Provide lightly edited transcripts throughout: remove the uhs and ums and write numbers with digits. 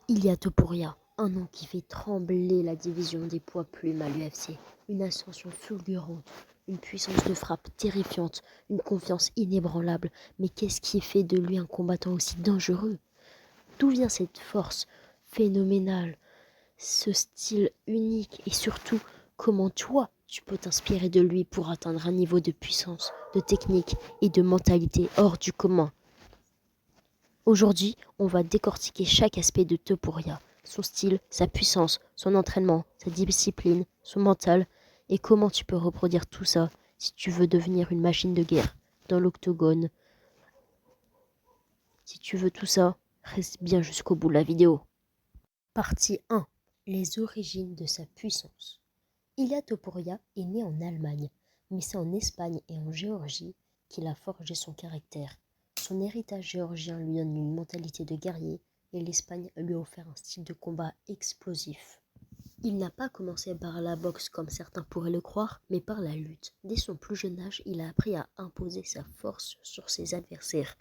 Ilia Topuria, un nom qui fait trembler la division des poids plumes à l'UFC. Une ascension fulgurante, une puissance de frappe terrifiante, une confiance inébranlable. Mais qu'est-ce qui fait de lui un combattant aussi dangereux? D'où vient cette force phénoménale, ce style unique et surtout, comment toi, tu peux t'inspirer de lui pour atteindre un niveau de puissance, de technique et de mentalité hors du commun? Aujourd'hui, on va décortiquer chaque aspect de Topuria, son style, sa puissance, son entraînement, sa discipline, son mental, et comment tu peux reproduire tout ça si tu veux devenir une machine de guerre dans l'octogone. Si tu veux tout ça, reste bien jusqu'au bout de la vidéo. Partie 1. Les origines de sa puissance. Ilia Topuria est né en Allemagne, mais c'est en Espagne et en Géorgie qu'il a forgé son caractère. Son héritage géorgien lui donne une mentalité de guerrier et l'Espagne lui a offert un style de combat explosif. Il n'a pas commencé par la boxe comme certains pourraient le croire, mais par la lutte. Dès son plus jeune âge, il a appris à imposer sa force sur ses adversaires.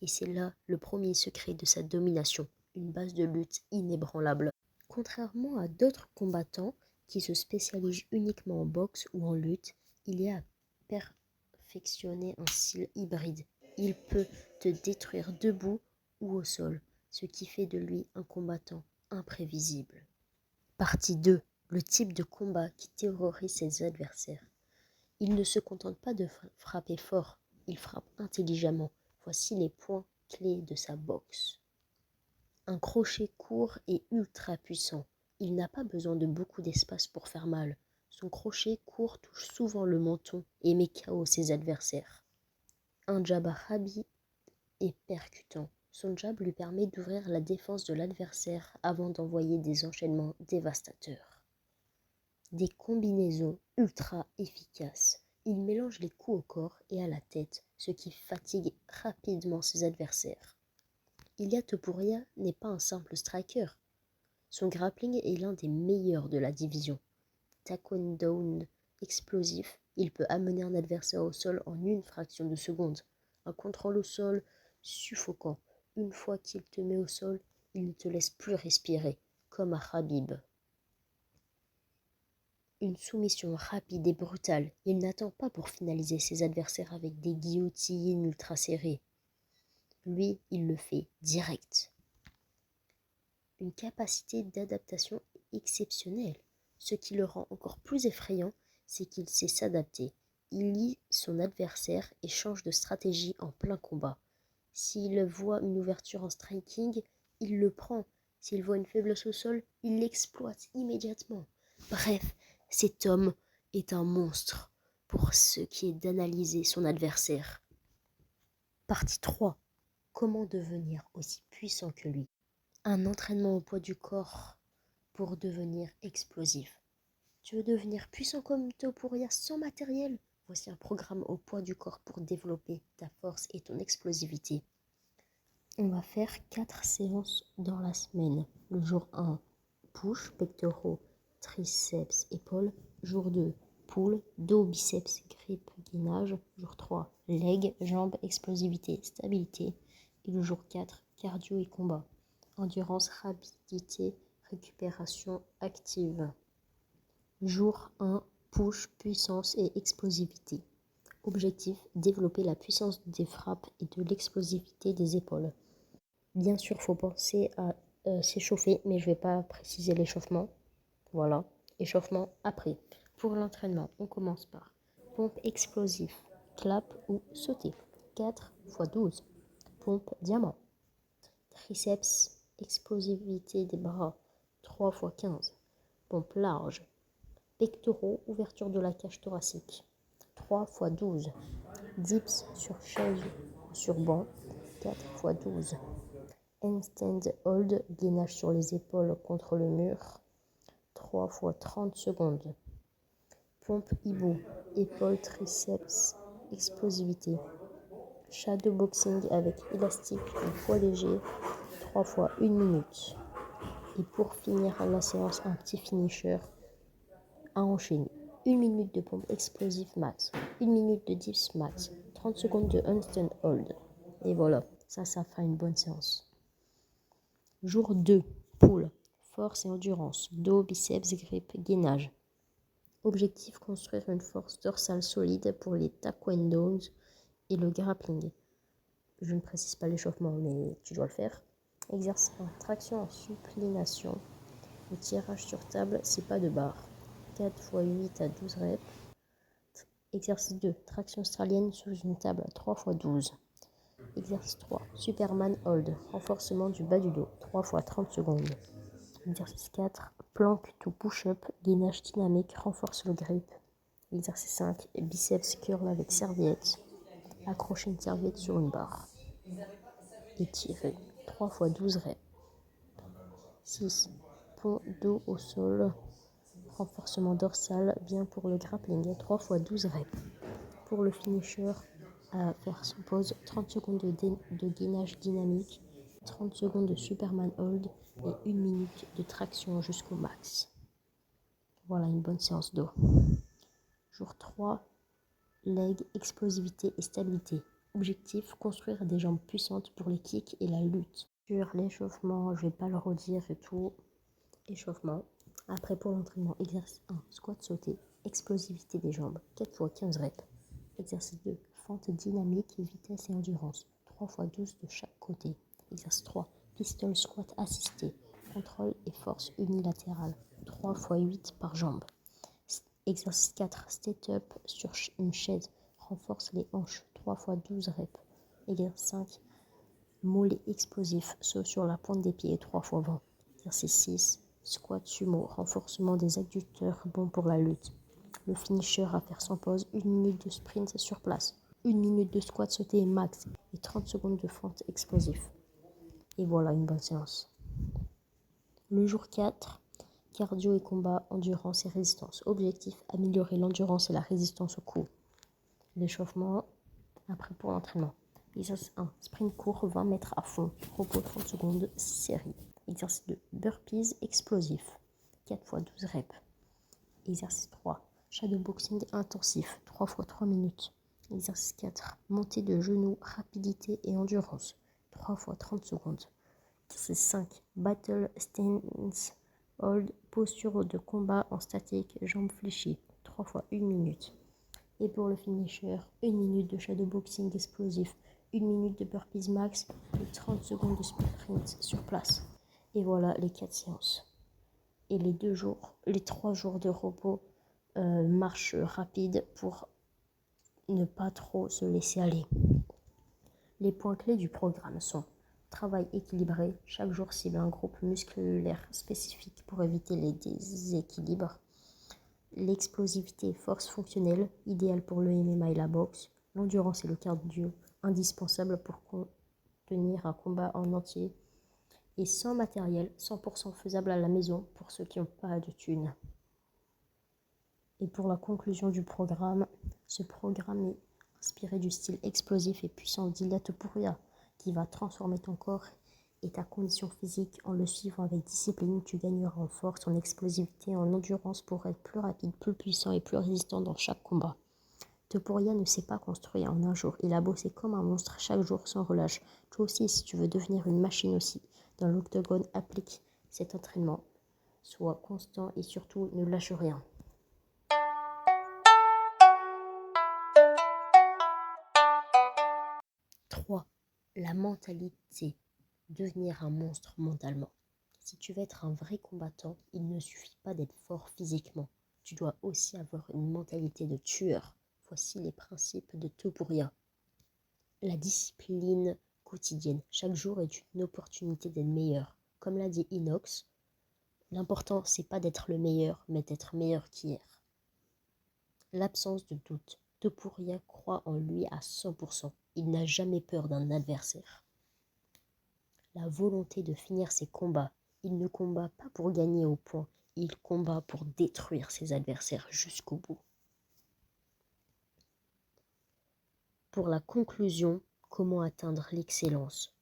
Et c'est là le premier secret de sa domination, une base de lutte inébranlable. Contrairement à d'autres combattants qui se spécialisent uniquement en boxe ou en lutte, il a perfectionné un style hybride. Il peut te détruire debout ou au sol, ce qui fait de lui un combattant imprévisible. Partie 2. Le type de combat qui terrorise ses adversaires. Il ne se contente pas de frapper fort, il frappe intelligemment. Voici les points clés de sa boxe. Un crochet court et ultra puissant. Il n'a pas besoin de beaucoup d'espace pour faire mal. Son crochet court touche souvent le menton et met KO ses adversaires. Un jab rapide et percutant. Son jab lui permet d'ouvrir la défense de l'adversaire avant d'envoyer des enchaînements dévastateurs. Des combinaisons ultra efficaces. Il mélange les coups au corps et à la tête, ce qui fatigue rapidement ses adversaires. Ilia Topuria n'est pas un simple striker. Son grappling est l'un des meilleurs de la division. Takedown explosif, il peut amener un adversaire au sol en une fraction de seconde. Un contrôle au sol suffocant. Une fois qu'il te met au sol, il ne te laisse plus respirer, comme à Khabib. Une soumission rapide et brutale. Il n'attend pas pour finaliser ses adversaires avec des guillotines ultra serrées. Lui, il le fait direct. Une capacité d'adaptation exceptionnelle. Ce qui le rend encore plus effrayant, c'est qu'il sait s'adapter. Il lit son adversaire et change de stratégie en plein combat. S'il voit une ouverture en striking, il le prend. S'il voit une faiblesse au sol, il l'exploite immédiatement. Bref, cet homme est un monstre pour ce qui est d'analyser son adversaire. Partie 3. Comment devenir aussi puissant que lui? Un entraînement au poids du corps pour devenir explosif. Tu veux devenir puissant comme Topuria sans matériel? Voici un programme au poids du corps pour développer ta force et ton explosivité. On va faire 4 séances dans la semaine. Le jour 1, push, pectoraux, triceps, épaules. Jour 2, pull, dos, biceps, grippe, gainage. Jour 3, legs, jambes, explosivité, stabilité. Et le jour 4, cardio et combat. Endurance, rapidité, récupération active. Jour 1, push, puissance et explosivité. Objectif, développer la puissance des frappes et de l'explosivité des épaules. Bien sûr, il faut penser à s'échauffer, mais je ne vais pas préciser l'échauffement. Voilà, échauffement après. Pour l'entraînement, on commence par pompe explosive, clap ou sauter. 4 x 12. Pompe diamant. Triceps, explosivité des bras. 3 x 15. Pompe large. Pectoraux, ouverture de la cage thoracique. 3 x 12. Dips sur chaise ou sur banc. 4 x 12. Handstand hold, gainage sur les épaules contre le mur. 3 x 30 secondes. Pompe hibou, épaules, triceps, explosivité. Shadow boxing avec élastique et poids léger. 3 x 1 minute. Et pour finir la séance, un petit finisher à enchaîner. 1 minute de pompe explosive max. 1 minute de dips max. 30 secondes de handstand hold. Et voilà, ça fera une bonne séance. Jour 2, pull, force et endurance, dos, biceps, grippe, gainage. Objectif, construire une force dorsale solide pour les taekwondos et le grappling. Je ne précise pas l'échauffement, mais tu dois le faire. Exercice 1, traction en supination. Le tirage sur table, c'est pas de barre. 4 x 8 à 12 reps. Exercice 2, traction australienne sous une table, 3 x 12. Exercice 3, Superman Hold, renforcement du bas du dos, 3 x 30 secondes. Exercice 4, plank to push-up, gainage dynamique, renforce le grip. Exercice 5, biceps curl avec serviette. Accrocher une serviette sur une barre. Étirer, 3 x 12 reps. 6, pont dos au sol, renforcement dorsal, bien pour le grappling, 3 x 12 reps. Pour le finisher, à faire son pause, 30 secondes de gainage dynamique, 30 secondes de Superman Hold et 1 minute de traction jusqu'au max. Voilà une bonne séance d'eau. Jour 3, leg, explosivité et stabilité. Objectif, construire des jambes puissantes pour les kicks et la lutte. Sur l'échauffement, je vais pas le redire et tout. Échauffement. Après pour l'entraînement, exercice 1, squat sauté, explosivité des jambes, 4 x 15 reps. Exercice 2, fente dynamique, vitesse et endurance, 3 x 12 de chaque côté. Exercice 3, pistol squat assisté, contrôle et force unilatérale, 3 x 8 par jambe. Exercice 4, step-up sur une chaise, renforce les hanches, 3 x 12 reps. Exercice 5, mollet explosif, saut sur la pointe des pieds, 3 x 20. Exercice 6, squat sumo, renforcement des adducteurs, bon pour la lutte. Le finisher à faire sans pause, 1 minute de sprint sur place, 1 minute de squat sauté max et 30 secondes de fente explosif. Et voilà une bonne séance. Le jour 4, cardio et combat, endurance et résistance. Objectif, améliorer l'endurance et la résistance au coup. L'échauffement, après pour l'entraînement. Exercice 1, sprint court, 20 mètres à fond, repos 30 secondes, 6 séries. Exercice 2, burpees explosif, 4 x 12 reps. Exercice 3, shadowboxing intensif, 3 x 3 minutes. Exercice 4, montée de genoux, rapidité et endurance, 3 x 30 secondes. Exercice 5, battle stance hold, posture de combat en statique, jambes fléchies, 3 x 1 minute. Et pour le finisher, 1 minute de shadowboxing explosif, 1 minute de burpees max et 30 secondes de sprint sur place. Et voilà les 4 séances. Et les 3 jours de repos, marche rapide pour ne pas trop se laisser aller. Les points clés du programme sont travail équilibré, chaque jour cible un groupe musculaire spécifique pour éviter les déséquilibres. L'explosivité et force fonctionnelle, idéale pour le MMA et la boxe. L'endurance et le cardio, indispensable pour contenir un combat en entier. Et sans matériel, 100% faisable à la maison pour ceux qui n'ont pas de thunes. Et pour la conclusion du programme, ce programme est inspiré du style explosif et puissant d'Ilia Topuria, qui va transformer ton corps et ta condition physique. En le suivant avec discipline, tu gagneras en force, en explosivité, en endurance pour être plus rapide, plus puissant et plus résistant dans chaque combat. Topuria ne s'est pas construit en un jour, il a bossé comme un monstre chaque jour sans relâche. Toi aussi, si tu veux devenir une machine aussi, dans l'octogone, applique cet entraînement. Sois constant et surtout ne lâche rien. « 3. La mentalité. Devenir un monstre mentalement. Si tu veux être un vrai combattant, il ne suffit pas d'être fort physiquement. Tu dois aussi avoir une mentalité de tueur. Voici les principes de Topuria. La discipline quotidienne. Chaque jour est une opportunité d'être meilleur. Comme l'a dit Inox, l'important c'est pas d'être le meilleur, mais d'être meilleur qu'hier. L'absence de doute. Topuria croit en lui à 100%. Il n'a jamais peur d'un adversaire. La volonté de finir ses combats. Il ne combat pas pour gagner au point. Il combat pour détruire ses adversaires jusqu'au bout. Pour la conclusion, comment atteindre l'excellence?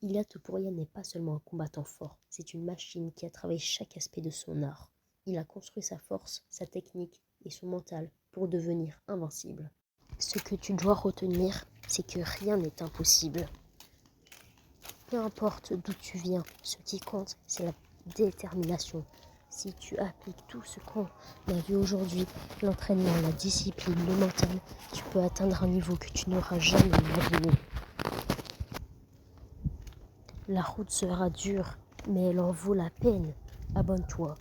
Ilia Topuria n'est pas seulement un combattant fort, c'est une machine qui a travaillé chaque aspect de son art. Il a construit sa force, sa technique et son mental pour devenir invincible. Ce que tu dois retenir, c'est que rien n'est impossible. Peu importe d'où tu viens, ce qui compte, c'est la détermination. Si tu appliques tout ce qu'on a vu aujourd'hui, l'entraînement, la discipline, le mental, tu peux atteindre un niveau que tu n'auras jamais imaginé. La route sera dure, mais elle en vaut la peine. Abonne-toi,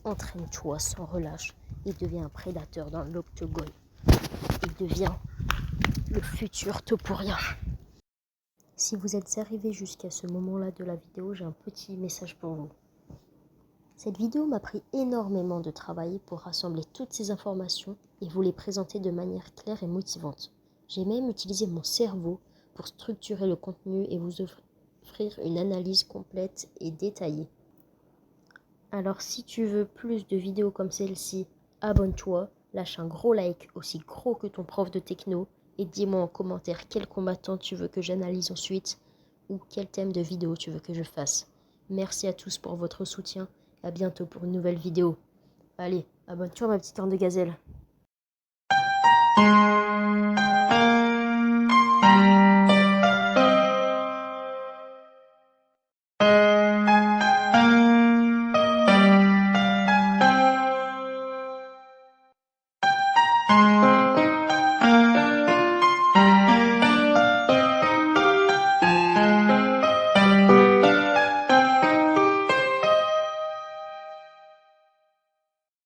entraîne-toi sans relâche et deviens un prédateur dans l'octogone. Et deviens le futur Topuria. Si vous êtes arrivé jusqu'à ce moment-là de la vidéo, j'ai un petit message pour vous. Cette vidéo m'a pris énormément de travail pour rassembler toutes ces informations et vous les présenter de manière claire et motivante. J'ai même utilisé mon cerveau pour structurer le contenu et vous offrir une analyse complète et détaillée. Alors si tu veux plus de vidéos comme celle-ci, abonne-toi, lâche un gros like aussi gros que ton prof de techno et dis-moi en commentaire quel combattant tu veux que j'analyse ensuite ou quel thème de vidéo tu veux que je fasse. Merci à tous pour votre soutien. À bientôt pour une nouvelle vidéo. Allez, abonne-toi ma petite corne de gazelle.